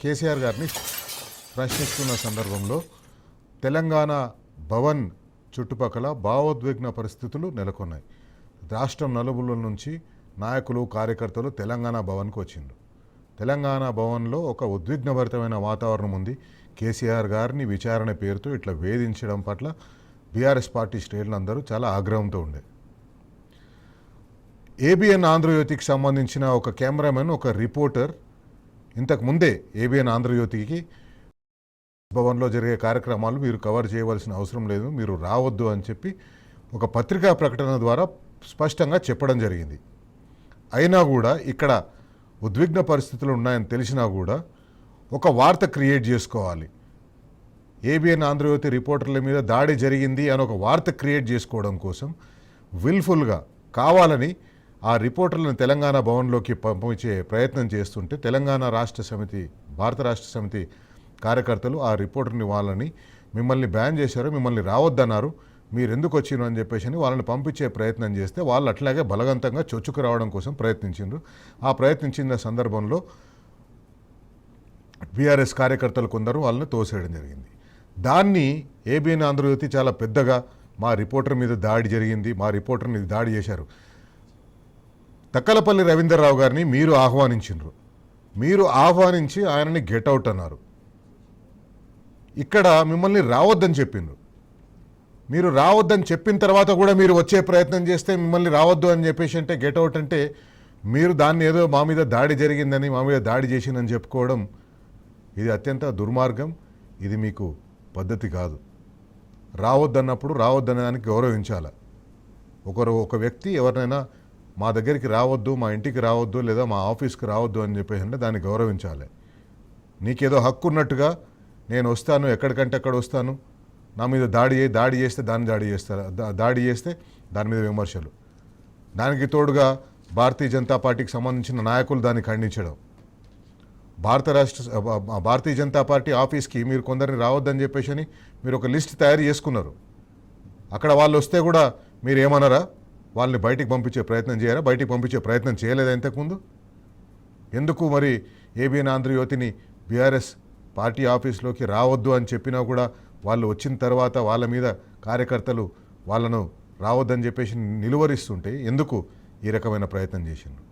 కేసీఆర్ గారిని ప్రశ్నిస్తున్న సందర్భంలో తెలంగాణ భవన్ చుట్టుపక్కల భావోద్విగ్న పరిస్థితులు నెలకొన్నాయి. రాష్ట్రం నలుమూలల నుంచి నాయకులు కార్యకర్తలు తెలంగాణ భవన్కు వచ్చిండ్రు. తెలంగాణ భవన్లో ఒక ఉద్విగ్నభరితమైన వాతావరణం ఉంది. కేసీఆర్ గారిని విచారణ పేరుతో ఇట్లా వేధించడం పట్ల బీఆర్ఎస్ పార్టీ శ్రేణులందరూ చాలా ఆగ్రహంతో ఉండే. ఏబిఎన్ ఆంధ్రజ్యోతికి సంబంధించిన ఒక కెమెరామెన్, ఒక రిపోర్టర్ ఇంతకు ముందే ఏబిఎన్ ఆంధ్రజ్యోతికి భవన్లో జరిగే కార్యక్రమాలు మీరు కవర్ చేయవలసిన అవసరం లేదు, మీరు రావద్దు అని చెప్పి ఒక పత్రికా ప్రకటన ద్వారా స్పష్టంగా చెప్పడం జరిగింది. అయినా కూడా ఇక్కడ ఉద్విగ్న పరిస్థితులు ఉన్నాయని తెలిసినా కూడా ఒక వార్త క్రియేట్ చేసుకోవాలి. ఏబిఎన్ ఆంధ్రజ్యోతి రిపోర్టర్ల మీద దాడి జరిగింది అని ఒక వార్త క్రియేట్ చేసుకోవడం కోసం విల్ఫుల్గా కావాలని ఆ రిపోర్టర్లను తెలంగాణ భవన్లోకి పంపించే ప్రయత్నం చేస్తుంటే తెలంగాణ రాష్ట్ర సమితి, భారత రాష్ట్ర సమితి కార్యకర్తలు ఆ రిపోర్టర్ని వాళ్ళని మిమ్మల్ని బ్యాన్ చేశారు, మిమ్మల్ని రావద్దన్నారు, మీరు ఎందుకు వచ్చినారు అని చెప్పేసి వాళ్ళని పంపించే ప్రయత్నం చేస్తే వాళ్ళు అట్లాగే బలవంతంగా చొచ్చుకు రావడం కోసం ప్రయత్నించారు. ఆ ప్రయత్నించిన సందర్భంలో బీఆర్ఎస్ కార్యకర్తలు కొందరు వాళ్ళని తోసేయడం జరిగింది. దాన్ని ఏబిఎన్ ఆంధ్రజ్యోతి చాలా పెద్దగా మా రిపోర్టర్ మీద దాడి జరిగింది, మా రిపోర్టర్ మీద దాడి చేశారు. తక్కలపల్లి రవీంద్రరావు గారిని మీరు ఆహ్వానించారు, మీరు ఆహ్వానించి ఆయనని గెట్అవుట్ అన్నారు. ఇక్కడ మిమ్మల్ని రావద్దని చెప్పిండ్రు. మీరు రావద్దని చెప్పిన తర్వాత కూడా మీరు వచ్చే ప్రయత్నం చేస్తే మిమ్మల్ని రావద్దు అని చెప్పేసి అంటే గెట్అవుట్ అంటే మీరు దాన్ని ఏదో మా మీద దాడి జరిగిందని, మా మీద దాడి చేసిందని చెప్పుకోవడం ఇది అత్యంత దుర్మార్గం. ఇది మీకు పద్ధతి కాదు. రావద్దన్నప్పుడు రావద్దనే దానికి గౌరవించాలి. ఒక వ్యక్తి ఎవరినైనా మా దగ్గరికి రావద్దు, మా ఇంటికి రావద్దు, లేదా మా ఆఫీస్కి రావద్దు అని చెప్పేసి అంటే దాన్ని గౌరవించాలి. నీకేదో హక్కు ఉన్నట్టుగా నేను వస్తాను, ఎక్కడికంటే అక్కడ వస్తాను, నా మీద దాడి చేస్తే దాడి చేస్తే దాని మీద విమర్శలు, దానికి తోడుగా భారతీయ జనతా పార్టీకి సంబంధించిన నాయకులు దాన్ని ఖండించడం, భారతీయ జనతా పార్టీ ఆఫీస్కి మీరు కొందరిని రావద్దని చెప్పేసి మీరు ఒక లిస్ట్ తయారు చేసుకున్నారు. అక్కడ వాళ్ళు వస్తే కూడా మీరు ఏమన్నారా? వాళ్ళని బయటికి పంపించే ప్రయత్నం చేయారా? బయటికి పంపించే ప్రయత్నం చేయలేదా ఇంతకుముందు? ఎందుకు మరి ఏబిఎన్ ఆంధ్రజ్యోతిని బీఆర్ఎస్ పార్టీ ఆఫీస్లోకి రావద్దు అని చెప్పినా కూడా వాళ్ళు వచ్చిన తర్వాత వాళ్ళ మీద కార్యకర్తలు వాళ్ళను రావద్దని చెప్పేసి నిలువరిస్తుంటే ఎందుకు ఈ రకమైన ప్రయత్నం చేసిండ్రు?